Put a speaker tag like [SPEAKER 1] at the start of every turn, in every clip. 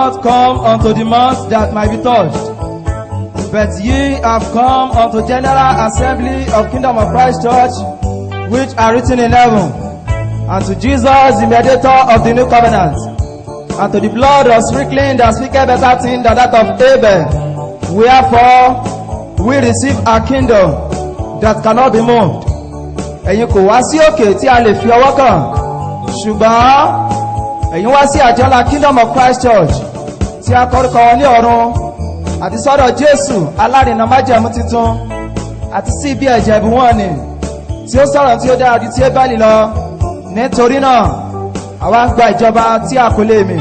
[SPEAKER 1] not come unto the mount that might be touched, but ye have come unto general assembly of Kingdom of Christ Church, which are written in heaven, and to Jesus, the mediator of the new covenant, and to the blood of sprinkling that speaketh better thing than that of Abel. Wherefore, we receive a kingdom that cannot be moved. Ẹ̀yin kò wá sí òkè tí a lè fi ọwọ́ kàn, ṣùgbọ́n ẹ̀yin wá sí àjọlá Kingdom of Christ Church tí a kọ́rúkọ wọn ní ọ̀run, àti sọ́dọ̀ Jésù alárinà májẹ̀mú titun, àti sí ibi ẹ̀jẹ̀ ìbúwọ́n ni tí ó sọ̀rọ̀ tí ó dára ju ti Ébẹ́lì lọ. Nítorí náà àwa ń gba ìjọba tí a kò lè mì.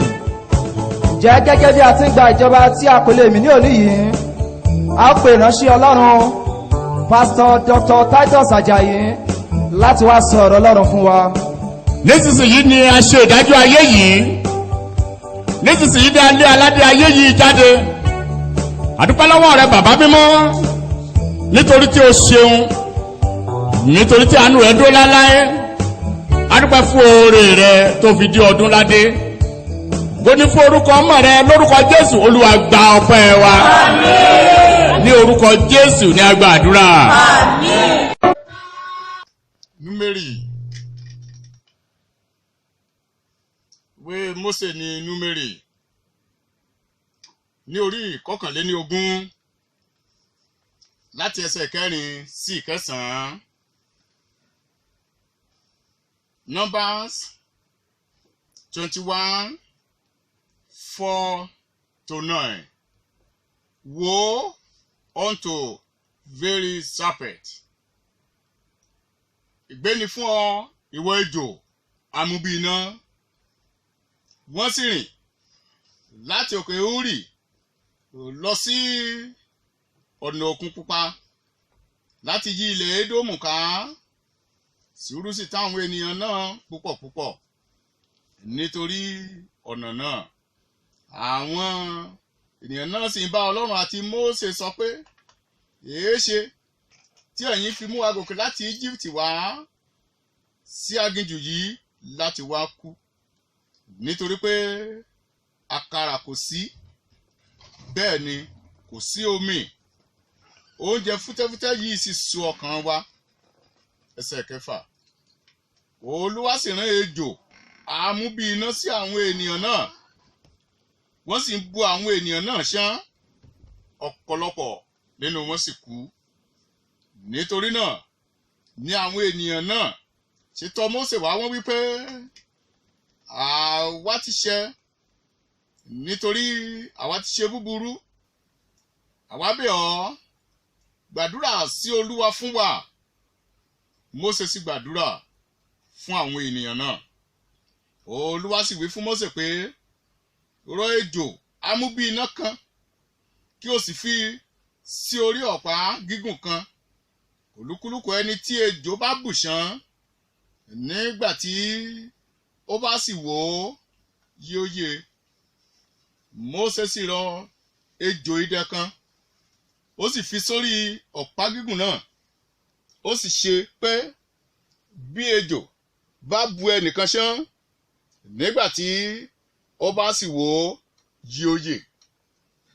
[SPEAKER 1] Ǹjẹ́ gẹ́gẹ́ bí a ti ń gba ìjọba tí a kò lè mì ní òní yìí, a ó pè ìránṣẹ́ Ọlọ́run Pastor Dr. Titus Ajayi láti wá sọ ọ̀rọ̀ Ọlọ́run fún wa.
[SPEAKER 2] Nísinsìnyí ni a ṣe ìdájọ́ ayé yìí. Nísinsìnyí ni a lé aládé ayé yìí jáde. Àdúpẹ́ lọ́wọ́ rẹ bàbá mímọ́, nítorí tí o ṣeun, nítorí tí àánú rẹ dúró láláé. Àdúpẹ́ fún oore rẹ tó fi di ọdún ládé. Gbóní fún orúkọ ọmọ rẹ lórúkọ Jésù, Olúwa gba ọpẹ́ wa. Àmín. Ní orúkọ Jésù ní a gba àdúrà. Àmín. Númérì. Ìwé Mósè ní Númérì. Ní orí ìkọkànléníogún láti ẹsẹ̀ 4 sí 9. Numbers 21, 4-9. Woe unto very serpent. Ìgbéni fún ọ, ìwọ ejò amúbíiná. Wọ́n sì rìn láti òkè Hórì lọ sí ọ̀nà òkun pupa láti yí ilẹ̀ Édómù ká. Sùúrù sì táwọn ènìyàn náà púpọ̀ nítorí ọ̀nà náà. Àwọn ènìyàn náà sì ń bá Ọlọ́run àti Mósè sọ pé, èéṣe tí ẹ̀yin fi mú wa gòkè láti Egypt wá sí aginjù yìí láti wá kú, nítorí pé àkàrà kò sí, bẹ́ẹ̀ ni kò sí omi. Oúnjẹ fútẹ́fútẹ́ yìí sì sú ọkàn wa. Ẹsẹ̀ 6. Olúwa sì rán ejò amúbíiná sí àwọn ènìyàn náà, wọ́n sì ń bú àwọn ènìyàn náà ṣán, ọ̀pọ̀lọpọ̀ nínú wọn sì kú. Nítorí náà ni àwọn ènìyàn náà ṣe tọ̀ Mósè wá, wọ́n wí pé, àwa ti ṣẹ̀, nítorí àwa ti ṣe búburú. Àwa bẹ̀ ọ́, gbàdúrà sí Olúwa fún wa. Mósè sì gbàdúrà fún àwọn ènìyàn náà. Olúwa sì wí fún Mósè pé, rọ ejò amúbíiná kan kí o sì fi sí orí ọ̀pá gígùn kan. Olúkúlùkù ẹni tí ejò bá bù ṣán, nígbà tí ó bá sì wò ó, yóò yè. Mósè sì rọ ejò idẹ kan, ó sì fi sórí ọ̀pá gígùn náà. Ó sì ṣe pé bí ejò bá bu ẹnìkan ṣán, nígbà tí ó bá sì wò ó, yóò yè.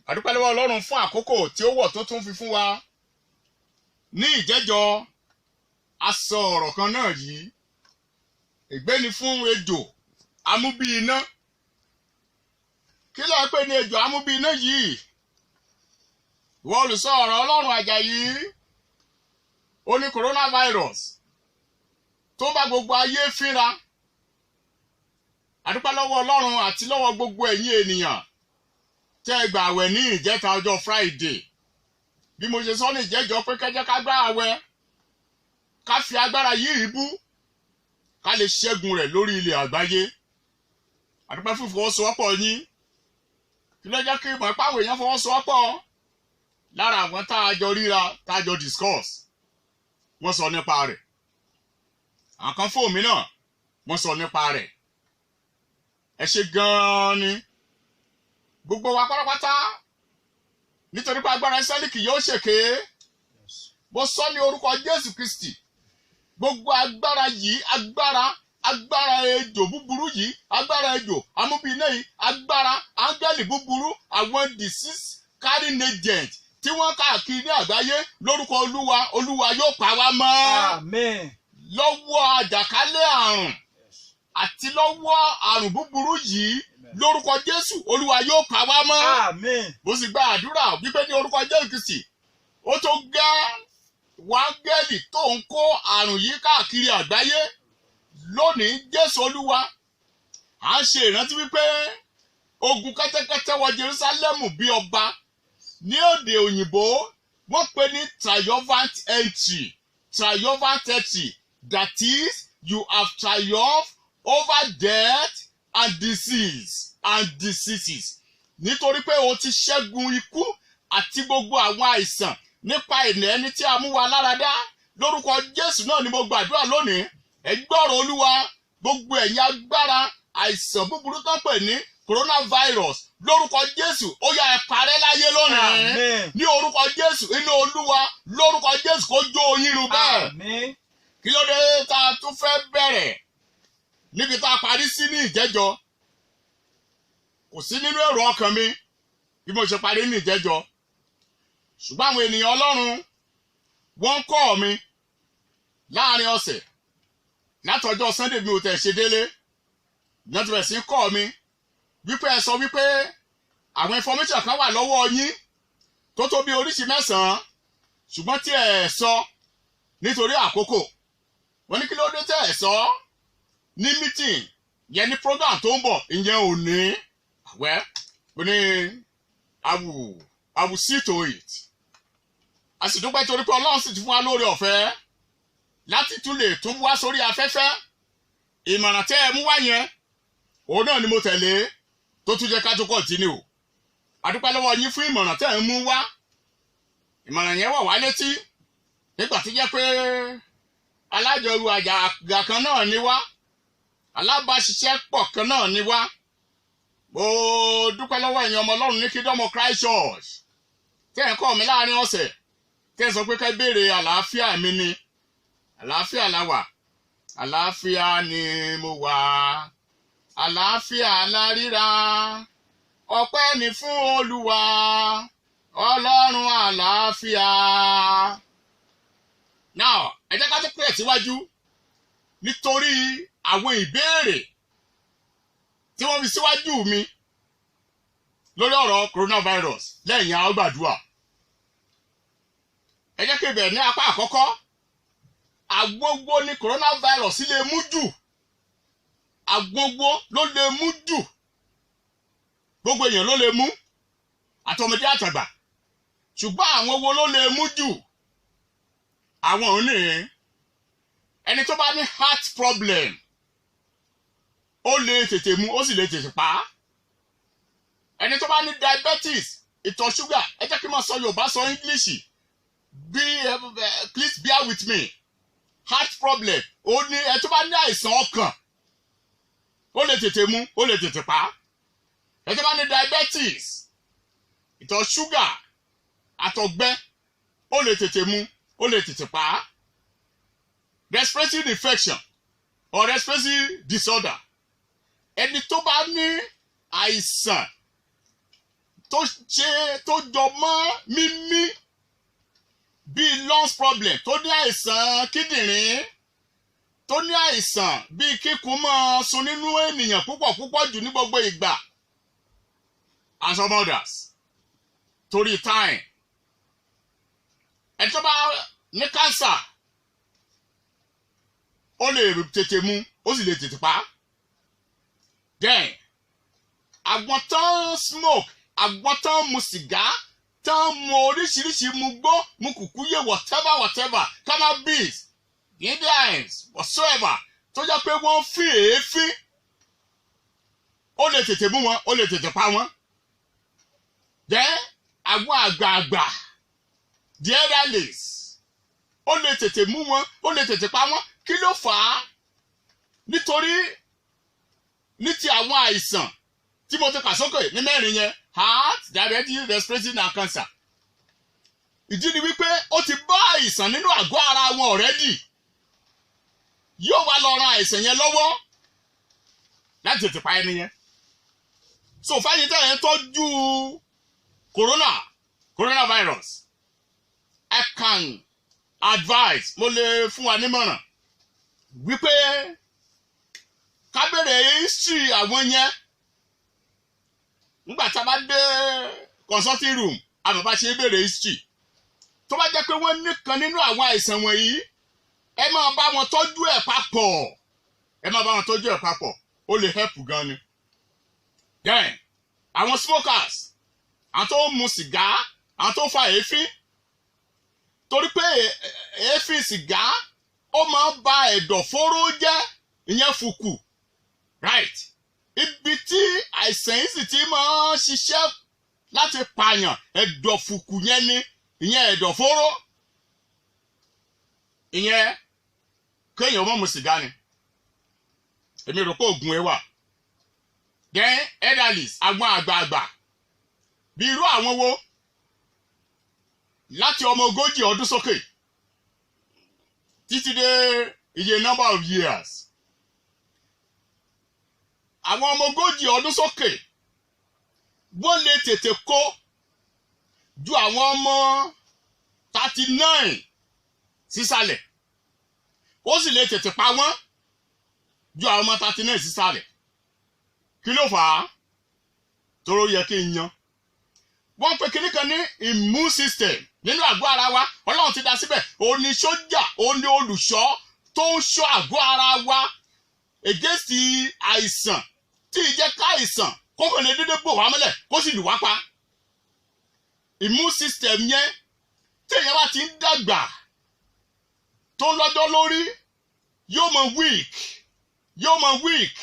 [SPEAKER 2] Àdúpẹ́ lọ́wọ́ Ọlọ́run fún àkókò tí ó wọ̀ tó tún fi fún wa. Ní ìjẹ́jọ́ a sọ ọ̀rọ̀ kan náà yìí, ìgbéni fún ejò amúbíiná. Kí ló ń pè ní ejò amúbíiná yìí? Ìwọ olùsọ ọ̀rọ̀ Ọlọ́run Àjàyí, ó ní coronavirus tó bá gbogbo ayé fínra. Àdúpẹ́ lọ́wọ́ Ọlọ́run àti lọ́wọ́ gbogbo ẹ̀yin ènìyàn tẹ́ gbà àwẹ̀ ní ìjẹta ọjọ́ Friday. Bí mo ṣe sọ ní ìjẹ́jọ́ pé kẹ́jẹ́ ká gbá àwẹ̀, ká fi agbára yìí bú, ká lè ṣẹ́gun rẹ̀ lórí ilẹ̀ àgbáyé. Àdúpẹ́ fún ìfọwọ́sowọ́pọ̀ yín. Kí ló jẹ́ kí ìmọ̀ ìpáwò èèyàn fọwọ́sowọ́pọ̀? Lára àwọn tá a jọ ríra, tá a jọ discuss, wọ́n sọ nípa rẹ̀. Àwọn kan fóònù mi náà, wọ́n sọ nípa rẹ̀. Ẹ ṣé gan-an ni gbogbo wa pátápátá, nítorí pé agbára Ísírẹ́lì kì yóò ṣèké. Mo sọ ní orúkọ Jésù Kristi, gbogbo agbára yìí, agbára agbára ejò búburú yìí, agbára ejò amúbíiná yìí, agbára áńgẹ́lì búburú, àwọn disease carrying agent tí wọ́n káàkiri ní àgbáyé lórúkọ olúwa, olúwa yóò pa wá mọ́.
[SPEAKER 1] Amen.
[SPEAKER 2] Lọ́wọ́ àjàkálẹ̀ àrùn àti lọ́wọ́ àrùn búburú yìí lórúkọ Jésù, olúwa yóò pa wá mọ́.
[SPEAKER 1] Amen.
[SPEAKER 2] Mo sì gba àdúrà wípé ní orúkọ Jésù Kristi, ó tó gẹ́ wáńgẹ́lì tó ń kó àrùn yìí káàkiri àgbáyé lónìí. Jésù olúwa, à ń ṣe ìrántí wípé ogun kẹ́tẹ́kẹ́tẹ́ wọ Jerúsálẹ́mù bí ọba. Ní òde òyìnbó wọ́n pè ní triumphant entry. Triumphant entry, that is, you have triumphed over death and diseases. Nítorí pé o ti ṣẹ́gun ikú àti gbogbo àwọn àìsàn nípa ẹni tí a mú wa láradá. Lórúkọ Jésù náà ni mo gbàdúrà lónìí. Ẹ gbọ́rọ̀ olúwa, gbogbo ẹ̀yin agbára àìsàn búburú tó ń pè ní coronavirus, lórúkọ Jésù ó yá ẹ parẹ́ láyé lónìí.
[SPEAKER 1] Amen.
[SPEAKER 2] Ní orúkọ Jésù, inú olúwa, lórúkọ Jésù kó jó yín run bẹ́ẹ̀.
[SPEAKER 1] Amen.
[SPEAKER 2] Kí ló dé tá a tún fẹ́ bẹ̀rẹ̀ níbi tá a parí sí ní ìjẹ́jọ́? Kò sí nínú èrò ọkàn mi bí mo ṣe parí ní ìjẹ́jọ́. Ṣùgbọ́n àwọn ènìyàn Ọlọ́run wọ́n ń kọ́ mi láàrin ọ̀sẹ̀. Látọjọ́ Sunday mi ò tẹ̀ ṣe délé. Wọ́n ti bẹ̀rẹ̀ sí kọ́ mi wípé ẹ sọ wípé àwọn information kan wà lọ́wọ́ yín tó tó bí oríṣi 9, ṣùgbọ́n tí ẹ sọ nítorí àkókò. Wọ́n ní kí ló dé tẹ́ ẹ sọ ní meeting yẹn ní program tó ń bọ̀ ìyẹn ò ní. Well, we need, I will see to it. A sì dúpẹ́ torí pé Ọlọ́run sì ti fún wa lórí ọ̀fẹ́ láti tún lè tún wá sórí afẹ́fẹ́. Ìmọ̀ràn tẹ́ ẹ mú wá yẹn, òun náà ni mo tẹ̀lé tó tún jẹ́ ká tó continue. A dúpẹ́ lọ́wọ́ yín fún ìmọ̀ràn tẹ́ ẹ mú wá. Ìmọ̀ràn yẹn wọ̀ wá létí nígbà tí jẹ́ pé alájọrú àjàgà kan náà ni wá, alábàáṣiṣẹ́ pọ̀ kan náà ni wá. Mo dúpẹ́ lọ́wọ́ ẹ̀yin ọmọ Ọlọ́run ní Kingdom of Christ Church tẹ́ ẹ̀ kọ́ mi láàrin ọ̀sẹ̀ tẹ́ ẹ sọ pé ká béèrè àlàáfíà mi ni. Àlàáfíà la wà, àlàáfíà ni mo wà, àlàáfíà la ríra, ọpẹ́ ni fún Olúwa Ọlọ́run àlàáfíà. Now ẹ jẹ́ ká tó pẹ̀ síwájú nítorí àwọn ìbéèrè tí wọ́n fi síwájú mi lórí ọ̀rọ̀ coronavirus lẹ́yìn àwọn gbàdúrà. Ẹ jẹ́ kí n bẹ̀rẹ̀ ní apá àkọ́kọ́. Àgbógbó ní coronavirus lè mú jù. Àgbógbó ló lè mú jù. Gbogbo èèyàn ló lè mú, àtọmọdé àtàgbà. Ṣùgbọ́n àwọn wo ló lè mú jù? Àwọn ò ní ẹni tó bá ní heart problem, ó lè tètè mú, ó sì lè tètè pa á. Ẹni tó bá ní diabetes, ìtọ̀ ṣúgà, ẹ jẹ́ kí n máa sọ Yorùbá sọ English. Please bear with me. Heart problem, ó ní ẹ tó bá ní àìsàn ọkàn, ó lè tètè mú, ó lè tètè pa á. Ẹ tó bá ní diabetes, ìtọ̀ ṣúgà, àtọ̀gbẹ, ó lè tètè mú, ó lè tètè pa á. Respiratory infection or respiratory disorder, ẹni tó bá ní àìsàn tó jọ mọ́ mímí bíi lungs problem, tó ní àìsàn kíndìnrín, tó ní àìsàn bíi kíkún mọ́ sun nínú ènìyàn púpọ̀ jù ní gbogbo ìgbà, and some others. Torí time, ẹni tó bá ní cancer, ó lè tètè mú, ó sì lè tètè pa á. Then àwọn tán smoke, àwọn tán mu sìgá, tán mu oríṣiríṣi, mu gbó, mu kùkúyè, whatever, cannabis, Indians, whatsoever, tó jẹ́ pé wọ́n fi èéfín, ó lè tètè mú wọn, ó lè tètè pa wọn. Then àwọn àgbààgbà, the elderlies, ó lè tètè mú wọn, ó lè tètè pa wọn. Kí ló fà á? Nítorí ní ti àwọn àìsàn tí mo ti kà sókè ní mẹ́rin yẹn, heart, diabetes, respiratory and cancer. Ìdí ni wípé ó ti bá àìsàn nínú àgọ́ ara wọn already. yóò wá lọ ran àìsàn yẹn lọ́wọ́ láti tètè pa ẹni yẹn. So fẹ́yìn tẹ́ ẹ̀ ń tọ́jú coronavirus, I can advise, mo lè fún wa nímọ̀ràn wípé ká bẹ̀rẹ̀ history àwọn yẹn nígbà tá a bá dé consulting room àmọ́ bá ṣe bẹ̀rẹ̀ history. Tó bá jẹ́ pé wọ́n nìkan nínú àwọn àìsàn wọ̀nyí, ẹ máa bá wọn tọ́jú ẹ̀ papọ̀. Ẹ máa bá wọn tọ́jú ẹ̀ papọ̀. Ó lè help gan ni. Then, àwọn smokers, àwọn tó ń mu sìgá, àwọn tó ń fa èéfín. Torí pé èéfín sìgá, ó máa ń ba ẹ̀dọ̀fóró jẹ́, ìyẹn fùkù. Right? Ibi tí àìsàn yìí sì ti máa ń ṣiṣẹ́ láti pààyàn, ẹ̀dọ̀fùkù yẹn ni, ìyẹn ẹ̀dọ̀fóró. Ìyẹn kéèyàn má mu sìgá ni. Èmi rò pé oògùn ẹ wà. Then elderlies, àwọn àgbààgbà bí irú àwọn wo láti ọmọ 40 ọdún sókè títí dé iye number of years. Àwọn ọmọ 40 ọdún sókè wọ́n lè tètè kó ju àwọn ọmọ 39 sísàlẹ̀. Ó sì lè tètè pa wọ́n ju àwọn ọmọ 39 sísàlẹ̀. Kí ló fà á? Tóró yẹ kí n yan. Wọ́n pe kíní kan ní immune system nínú àgọ́ ara wa. Ọlọ́run ti dá síbẹ̀. Òun ni sójà, òun ni olùṣọ́ tó ń ṣọ́ àgọ́ ara wa against àìsàn tí ìjẹ́ ká àìsàn kó kàn lè dédé bò wá mọ́lẹ̀ kó sì lù wá pa. Immune system yẹn téèyàn bá ti ń dàgbà tó ń lọ́jọ́ lórí yóò mọ weak.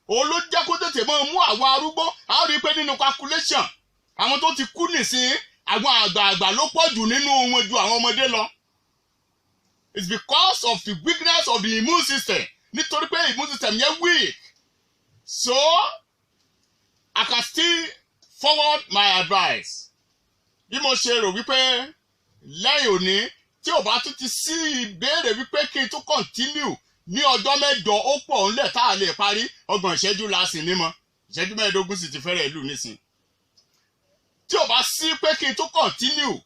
[SPEAKER 2] Òun ló jẹ́ kó tètè máa mú àwọn arúgbó. A ó rí i pé nínú calculation àwọn tó ti kú nìsín àwọn àgbààgbà ló pọ̀ jù nínú wọn ju àwọn ọmọdé lọ. It's because of the weakness of the immune system. Nítorí pé immune system yẹn weak. So I can still forward my advice. Bí mo ṣe rò wípé lẹ́yìn òní tí ò bá tún ti sí ìbéèrè wípé kí n tún continue ní ọjọ́ mẹ́jọ ó pọ̀ ńlẹ̀ tá a lè parí 30 ìṣẹ́jú lásìn nímọ̀. Ìṣẹ́jú 15 sì ti fẹ́rẹ̀ ìlú nísìn. Tí ò bá sí pé kí n tún continue,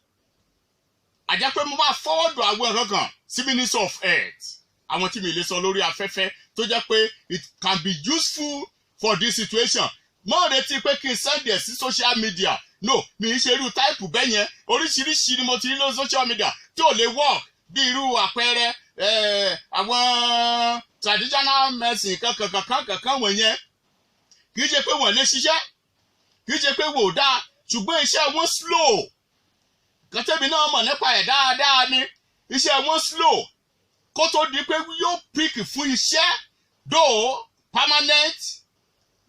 [SPEAKER 2] àjẹ́ pé mo máa forward àwọn ẹ̀rọ kan sí Ministry of Health. Àwọn tí mi lè sọ lórí afẹ́fẹ́ tó jẹ́ pé it can be useful for this situation. Mo retí pé kí n send ẹ̀ sí social media. No, mi ń ṣe irú táìpù bẹ́ẹ̀ yẹn. Oríṣiríṣi ni mo ti rí lórí social media tí ò lè work bí irú àpẹẹrẹ àwọn traditional medicine kankan wọ̀nyẹn. Kì í ṣe pé wọ́n lè ṣiṣẹ́, kì í ṣe pé wò ó dáa, ṣùgbọ́n iṣẹ́ wọn slow. Kọ́tẹ́mi náà mọ̀ nípa ẹ̀ dáadáa ni iṣẹ́ wọn slow. Kó tó di pé yóò pick fún iṣẹ́ though permanent,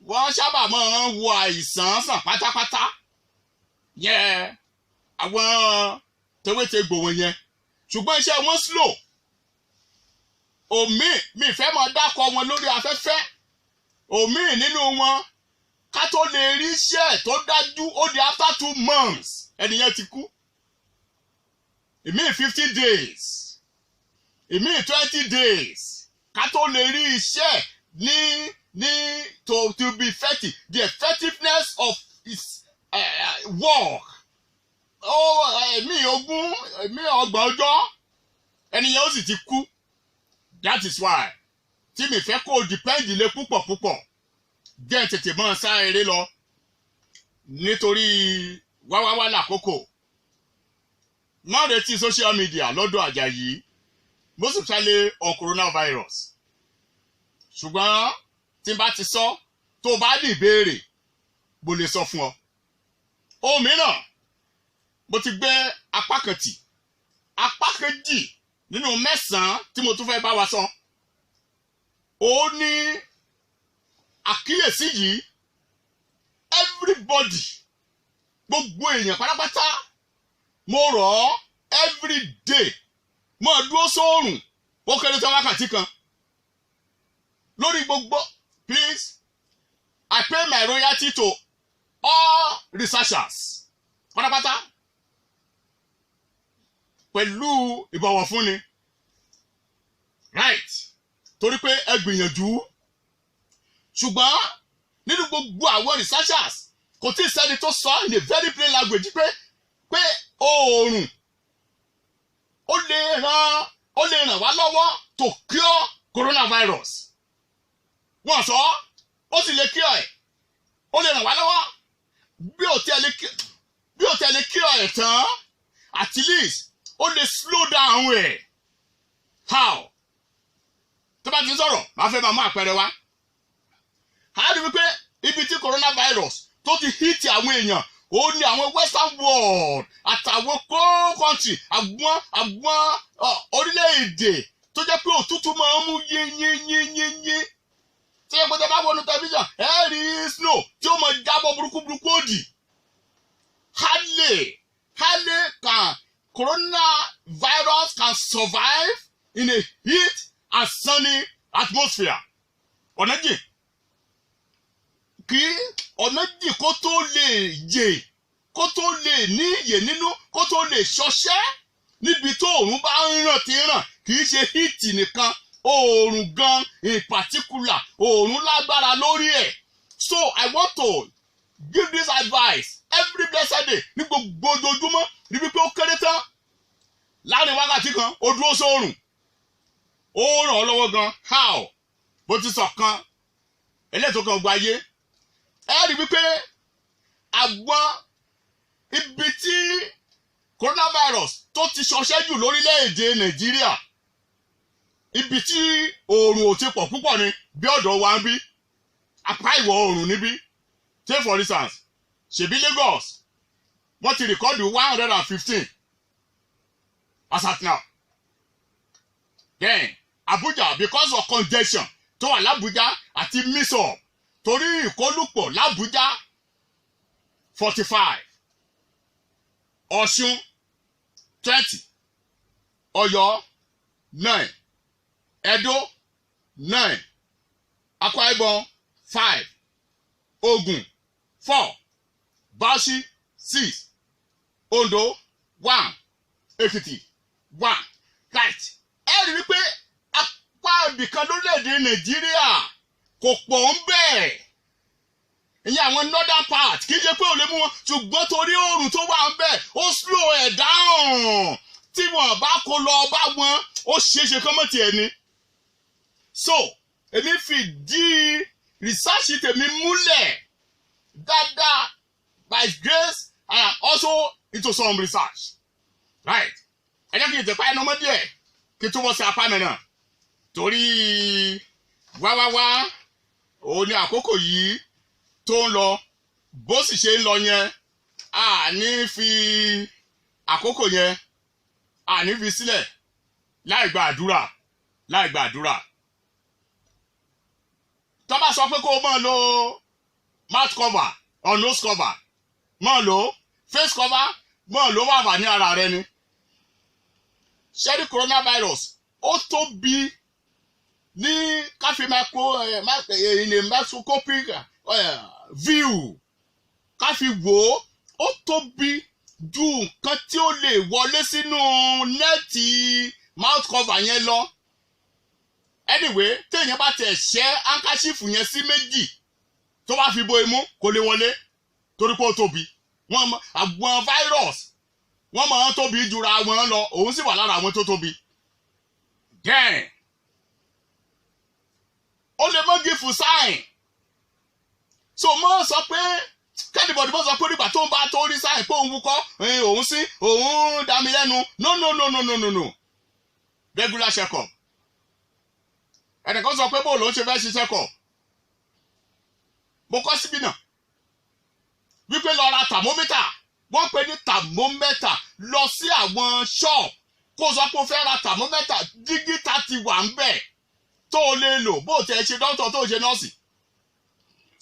[SPEAKER 2] wọ́n sábà máa ń wo àìsàn sàn pátápátá. Yẹn àwọn tewétegbò wọ̀nyẹn. Ṣùgbọ́n iṣẹ́ wọn slow. Omi mi fẹ́ máa dákọ̀ wọn lórí afẹ́fẹ́. Omi nínú wọn ká tó lè rí iṣẹ́ tó dájú ó di after 2 months ẹnìyẹn ti kú. Èmi 15 days. Èmi 20 days. Ká tó lè rí iṣẹ́ to be effective. The effectiveness of his work. Èmi 30 ọjọ́ ẹnìyẹn ó sì ti kú. That is why tí mi fẹ́ kó depend lé púpọ̀ jẹ́ tètè mọ́ sá eré lọ nítorí wáwáwá lákòókò. Má retí social media lọ́dọ̀ Àjàyí mo sì ṣàlẹ̀ on coronavirus. Ṣùgbọ́n tí n bá ti sọ tó bá ní ìbéèrè mo lè sọ fún ọ. Ohun mìíràn mo ti gbé apá kan tì, apá kejì nínú 9 tí mo tún fẹ́ bá wa sọ. Ó ní àkíyèsí yìí everybody, gbogbo èèyàn pátápátá mo rọ̀ ọ́ every day mo dúró sóòrùn ó kéré tó wákàtí kan lórí gbogbo. Please, I pay my royalty to all researchers pátápátá pẹ̀lú ìbọ̀wọ̀ fúnni. Right. torí pé ẹ gbìyànjú ṣùgbọ́n nínú gbogbo àwọn researchers kò tí ì sẹ́ni tó sọ in a very plain language pé oòrùn ó lè ràn wá lọ́wọ́ to cure coronavirus. Wọ́n sọ ó sì lè cure ẹ̀, ó lè ràn wá lọ́wọ́ bí ó tẹ̀lé cure ẹ̀ tán at least ó lè slow down ẹ̀. How? Tó bá ti sọ̀rọ̀ máa fẹ́ máa mú àpẹẹrẹ wá. A rí wípé ibi tí coronavirus tó ti hit àwọn èèyàn ó ní àwọn western world àtàwọn country àwọn orílẹ̀-èdè tó jẹ́ pé òtútù máa ń mú yéyéyéyé tí ẹ gbọ́dọ̀ bá wọnú tẹlifíṣàn ẹ rí snow tí ó máa jábọ̀ burúkú òdì. Hardly can coronavirus can survive in a heat and sunny atmosphere. Ọ̀nà jìn kí ọ̀nà jìn kó tó lè yè kó tó lè ní ìyè nínú kó tó lè ṣọṣẹ́ níbi tó òòrùn bá ń ràn tí ń ràn kì í ṣe heat nìkan oòrùn gan in particular oòrùn lágbára lórí ẹ̀. So I want to give this advice every blessed day ní gbogbo ojoojúmọ́ ní wípé ó kéré tán láàrin wákàtí kan ó dúró sóòrùn ó ràn ọ́ lọ́wọ́ gan. How? Bó ti sọ kan eléyìí kan gba ayé ẹ rí wípé àwọn ibi tí coronavirus tó ti ṣọṣẹ́ jù lórílẹ̀-èdè Nàìjíríà ibi tí oòrùn ò ti pọ̀ púpọ̀ ni bí ọ̀dọ̀ wa ń bí apá ìwọ̀ oòrùn níbí. Take for instance ṣebí Lagos wọ́n ti rìkọ́dù 115 as at now. Then Abuja because of congestion tó wà l'Abuja àti mix-up torí ìkólùpọ̀ l'Abuja 45 Ọ̀ṣun 20 Ọ̀yọ́ 9 Edo 9 Akwa Ibom 5 Ogun 4 Bauchi 6 Ondo 1 Ekiti 1 right. Ẹ rí wípé apá ibìkan lórílẹ̀-èdè Nàìjíríà kò pọ̀ ń bẹ́ẹ̀. Ìyẹn àwọn northern part kì í ṣe pé ò lè mú wọn ṣùgbọ́n torí oòrùn tó wà ń bẹ̀ ó slow ẹ̀ down tí wọ́n bá kó lọ bá wọn ó ṣeéṣe kán mọ̀ tiẹ̀ ni. So èmi fìdí research tèmi múlẹ̀ dáadáa by grace I am also into some research right. Ẹ jẹ́ kí n tẹ̀ pa ẹnu ọmọ díẹ̀ kí n túbọ̀ sí apá mi náà torí wáwáwá òun ni àkókò yìí tó ń lọ bó sì ṣe ń lọ yẹn a ní fi àkókò yẹn a ní fi sílẹ̀ láì gba àdúrà. Tó bá sọ pé kó o máa lo mouth cover or nose cover máa lo face cover máa lo wàfà ní ara rẹ ni. Ṣẹ́rí coronavirus ó tóbi ní káfí in a microscopic view káfí wò ó tóbi ju nǹkan tí ó lè wọlé sínú nẹ́ẹ̀tì mouth cover yẹn lọ. Anyway téèyàn bá tẹ̀ ṣẹ́ handkerchief yẹn sí méjì tó bá fi bo imú kò lè wọlé torí pé ó tóbi. Àwọn virus wọ́n máa ń tóbi jura wọn lọ òun sì wà lára àwọn tó tóbi. Then ó lè mọ́ gífù sign. So mo sọ pé kẹ́nìbọ̀dì mo sọ pé nígbà tó ń bá tó rí sign pé òun wúkọ́ òun sí òun dá mi lẹ́nu no. Regular check up. Ẹnìkan sọ pé bóòlù ó ṣe fẹ́ ṣe check up. Mo kọ́ síbí náà wípé lọ ra thermometer wọ́n pè ní thermometer lọ sí àwọn shop kó sọ pé o fẹ́ ra thermometer dígítà ti wà ń bẹ̀ tó o lè lò bó o tẹ̀ ṣe dọ́tọ̀ tó o ṣe nọ́ọ̀sì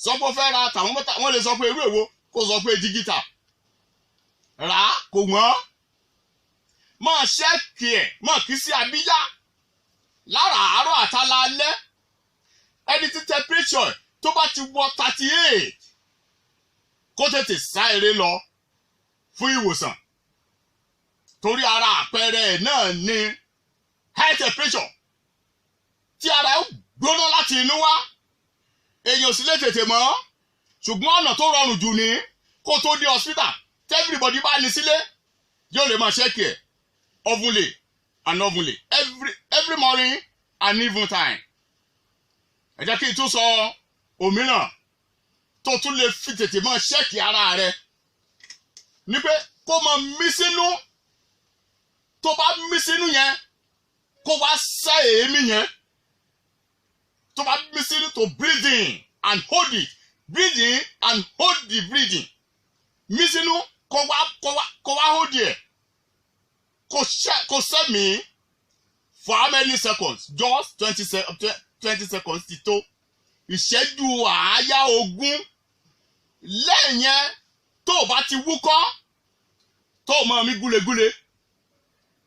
[SPEAKER 2] sọ pé o fẹ́ ra thermometer wọ́n lè sọ pé irú èwo kó sọ pé dígítà rà á kò wọ́n máa ṣẹ́ẹ̀kì ẹ̀ máa kì í sí abíyá láràárọ̀ àtàlálẹ́ ẹni tí temperature tó bá ti wọ 38 kó tètè sá eré lọ fún ìwòsàn torí ara àpẹẹrẹ náà ní high temperature tí ara ó gbóná láti inú wá èyàn ò sì lè tètè mọ̀ ṣùgbọ́n ọ̀nà tó rọrùn jù ní kó tó dé hospital tí everybody bá ní sílé yóò lè máa ṣẹ́kì ẹ̀ ovule and ovule every morning and evening time. ẹ jẹ́ kí n tún sọ òmíràn tó tún lè fi tètè máa ṣẹ́kì ara rẹ ní pé kó máa mí sínú tó bá mí sínú yẹn kó wá sá èémí yẹn tó bá mí sínú to breathe in and hold it breathe in and hold the breathing mí sínú kó wá hold it kó sẹ́mi for how many seconds just 20 seconds ti tó ìṣẹ́jú àáyá 20 lẹ́yìn yẹn tó o bá ti wúkọ́ tó o máa mí gúlegúle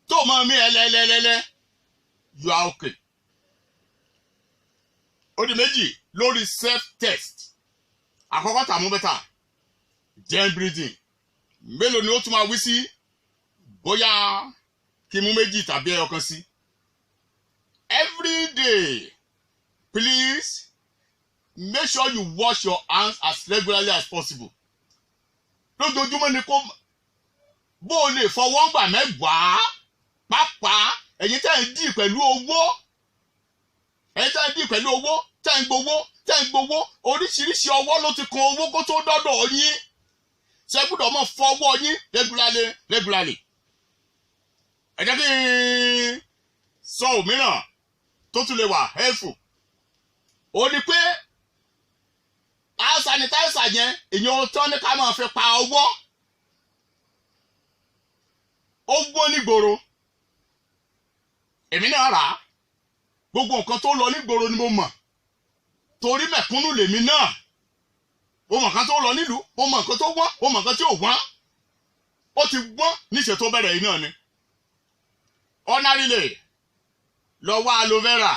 [SPEAKER 2] tó o máa mí ẹlẹ́lẹ́lẹ́lẹ́ you are okay. ó di méjì lórí self test àkọ́kọ́ thermometer gen breathing mélòó ni ó tún máa wí sí bóyá kí mú méjì tàbí ẹyọ kan sí. Every day please make sure you wash your hands as regularly as possible. lójoojúmọ́ ni kó bó o lè fọwọ́ gbà mẹ́wàá pàápàá ẹ̀yin tẹ́ ń dì pẹ̀lú owó tẹ́ ń gbowó oríṣiríṣi ọwọ́ ló ti kan owó kó tó dọ́dọ̀ yín ṣe gbọ́dọ̀ mọ̀ fọwọ́ yín regularly. ẹ jẹ́ kí n sọ òmíràn tó tún lè wà helpful ó ní pé hand sanitizer yẹn èèyàn tó ní ká máa fi pa ọwọ́ ó gbó nígboro èmi náà rà á gbogbo nǹkan tó lọ nígboro ni mo mọ̀ torí mẹ̀kúnnù lèmi náà mo mọ̀ nǹkan tó lọ nílùú mo mọ̀ nǹkan tó wọ́n mo mọ̀ nǹkan tí ò wọ́n ó ti gbọ́n níṣẹ́ tó bẹ̀rẹ̀ yìí náà ni ordinarily lọ wá aloe vera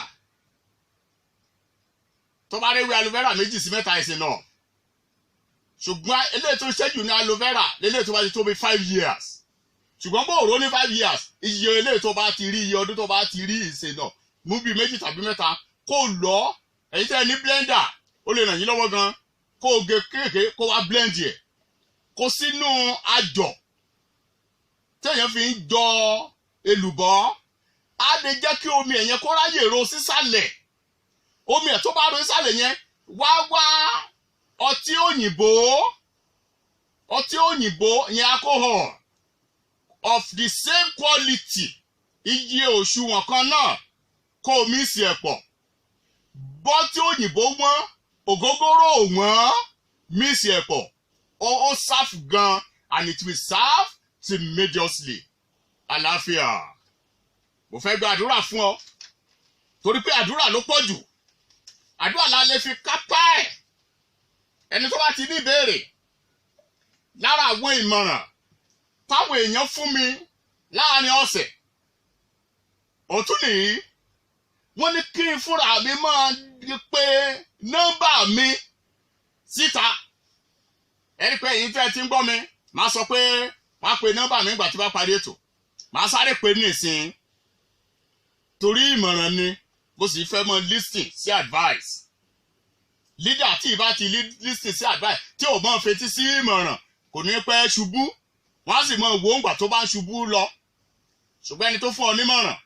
[SPEAKER 2] tó bá rí wí aloe vera 2 sí 3 ẹ̀sìn náà ṣùgbọ́n eléyìí tó ṣẹ́jù ní aloe vera lélẹ́yìí tó bá ti tó bí 5 years ṣùgbọ́n bó òró ní 5 years iye eléyìí tó bá ti rí iye ọdún tó bá ti rí ìsìn náà mú bí 2 tàbí 3 kó lọ èyí tẹ́ ní blender ó lè ràn yín lọ́wọ́ gan kó gé kéèké kó wá blend yẹ kó sínú àjọ téèyàn fi ń jọ èlùbọ́ á lè jẹ́ kí omi ẹ̀yẹn kó ráyè ro sísàlẹ̀ omi ẹ̀ tó bá ro sísàlẹ̀ yẹn wá ọtí òyìnbó yẹn alcohol of the same quality iye òṣùwọ̀n kan náà kó omi sí ẹ̀ pọ̀ bọ́tí òyìnbó wọ́n ògógóró wọ́n mísì ẹ̀ pọ̀ ó serve gan and it will serve tremendously. Àlàáfíà mo fẹ́ gba àdúrà fún ọ torí pé àdúrà ló pọ̀ jù àdúrà la lè fi kápá ẹ̀ ẹni tó bá ti ní ìbéèrè lára àwọn ìmọ̀ràn táwọn èèyàn fún mi láàrin ọ̀sẹ̀ òtún nìyí wọ́n ní kí n fúnra mi máa pe nọ́mbà mi síta ẹni pé èyí tẹ́ ti ń gbọ́ mi máa sọ pé wọ́n á pe nọ́mbà mi ìgbà tí bá parí ètò màá sáré pé nísìn torí ìmọ̀ràn ni mo sì fẹ́ mọ listing sí advice leader tí ìbá ti listing sí advice tí ò mọ̀ fetí sí ìmọ̀ràn kò ní pẹ́ ṣubú wọ́n á sì mọ wo ńgbà tó bá ń ṣubú lọ ṣùgbọ́n ẹni tó fún ọ nímọ̀ràn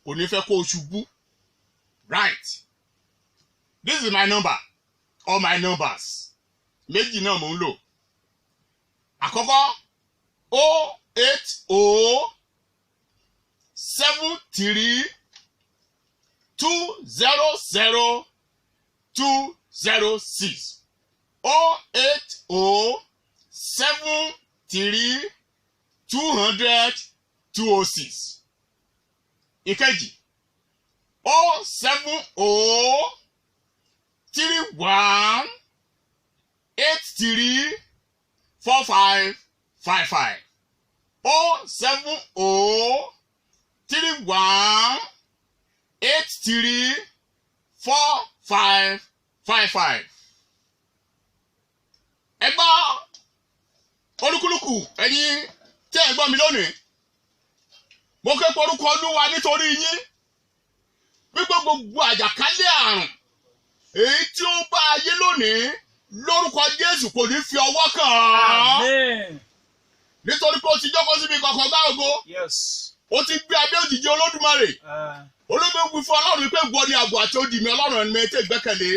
[SPEAKER 2] kò ní fẹ́ kó o ṣubú right this is my number or my numbers méjì náà mò ń lò àkọ́kọ́ 08073200206 08073200206 ìkejì 07031834555 07031834555. ẹ gbọ́ olúkúlùkù ẹ̀yin tí ẹ gbọ́ mi lónìí mo ké porúkọ Olúwa nítorí yín wípé gbogbo àjàkálẹ̀ àrùn èyí tí ó bá ayé lónìí lórúkọ Jésù kò ní fi ọwọ́ kàn án.
[SPEAKER 3] Amen.
[SPEAKER 2] Nítorí pé ó ti jókòó síbi kọ̀ọ̀kan gbáògo.
[SPEAKER 3] Yes.
[SPEAKER 2] Ó ti gbé abẹ́ òjìji Olódùmarè. Olódùmarè fún Ọlọ́run pé gbọ́ ni àgbo àti odi mi Ọlọ́run ẹni mẹ́tẹ́ gbẹ́kẹ̀lé.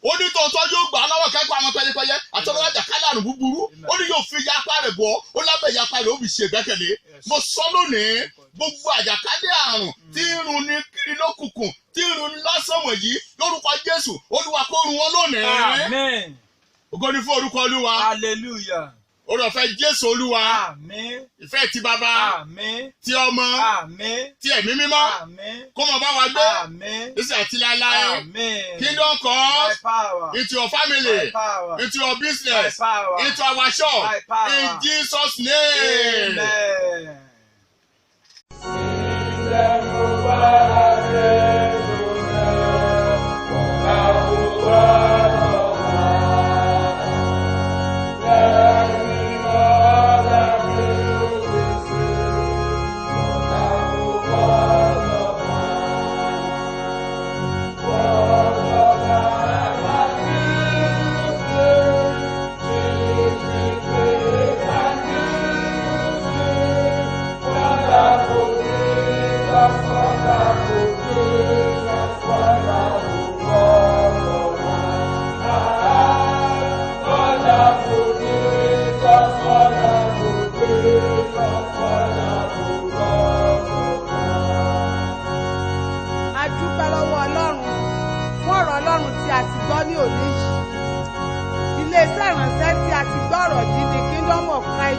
[SPEAKER 2] Ó ní tòótọ́ yóò gbà á lọ́wọ́ kẹ́kọ̀ọ́ àwọn pẹyẹpẹyẹ àtọ́lọ́wọ́ àjàkálẹ̀ àrùn búburú. Ó ní yóò fi yapa rẹ̀ bọ́. Ó lábẹ́ yapa rẹ̀ ó fi ṣe gbẹ́kẹ̀lé. Mo sọ lónìí gbogbo àjàkálẹ̀ àrùn tí ń run ní kiri lókùnkùn tí ń run ní lásán wọ̀nyí lórúkọ Jésù Olúwa kó run wọn lónìí.
[SPEAKER 3] Amen.
[SPEAKER 2] Ògo ni fún orúkọ Olúwa.
[SPEAKER 3] Hallelujah.
[SPEAKER 2] Oore ọ̀fẹ́ Jésù Olúwa.
[SPEAKER 3] Amen.
[SPEAKER 2] Ìfẹ́ ti Bàbá.
[SPEAKER 3] Amen.
[SPEAKER 2] Ti Ọmọ.
[SPEAKER 3] Amen.
[SPEAKER 2] Ti Ẹ̀mí Mímọ́.
[SPEAKER 3] Amen.
[SPEAKER 2] Kó máa bá wa gbé.
[SPEAKER 3] Amen.
[SPEAKER 2] Nísìnyí àti láéláé.
[SPEAKER 3] Amen.
[SPEAKER 2] Kingdom
[SPEAKER 3] My
[SPEAKER 2] comes
[SPEAKER 3] power.
[SPEAKER 2] into your family,
[SPEAKER 3] My power.
[SPEAKER 2] into your business,
[SPEAKER 3] My power.
[SPEAKER 2] into our shop.
[SPEAKER 3] My power.
[SPEAKER 2] In Jesus' name.
[SPEAKER 3] Amen.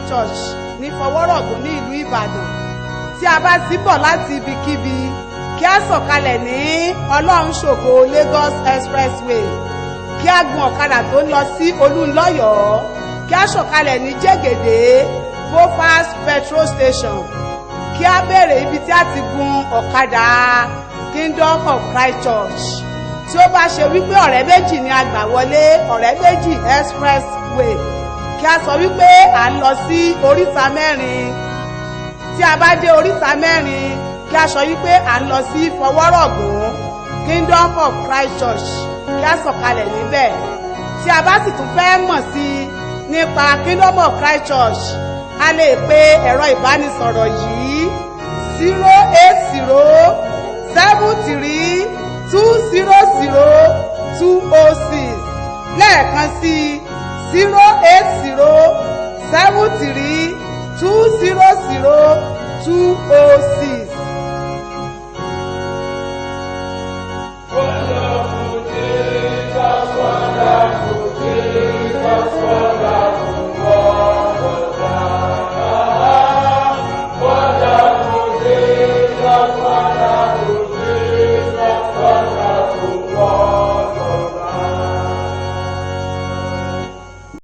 [SPEAKER 4] Church ní Fọwọ́rọ̀gùn ní ìlú Ìbàdàn. Tí a bá ti bọ̀ láti ibikíbi kí a sọ̀kalẹ̀ ní Ọlọ́run ṣògo Lagos Expressway kí a gun ọ̀kadà tó ń lọ sí Olúńlọ́yọ̀ọ́ kí a sọ̀kalẹ̀ ní Jẹ́gẹ̀dẹ̀ Bofast petrol station kí a béèrè ibi tí a ti gun ọ̀kadà Kingdom of Christ Church. Tí ó bá ṣe wípé ọ̀rẹ́ méjì ni a gbà wọlé ọ̀rẹ́ méjì Expressway kí a sọ wípé à ń lọ sí oríta mẹ́rin. Tí a bá dé oríta mẹ́rin kí a sọ wípé à ń lọ sí Fọwọ́rọ̀gùn Kingdom of Christ Church kí a sọ̀kalẹ̀ níbẹ̀. Tí a bá sì tún fẹ́ mọ̀ sí nípa Kingdom of Christ Church a lè pe ẹ̀rọ ìbánisọ̀rọ̀ yìí 08073200206 lẹ́ẹ̀kan sí 08073200206.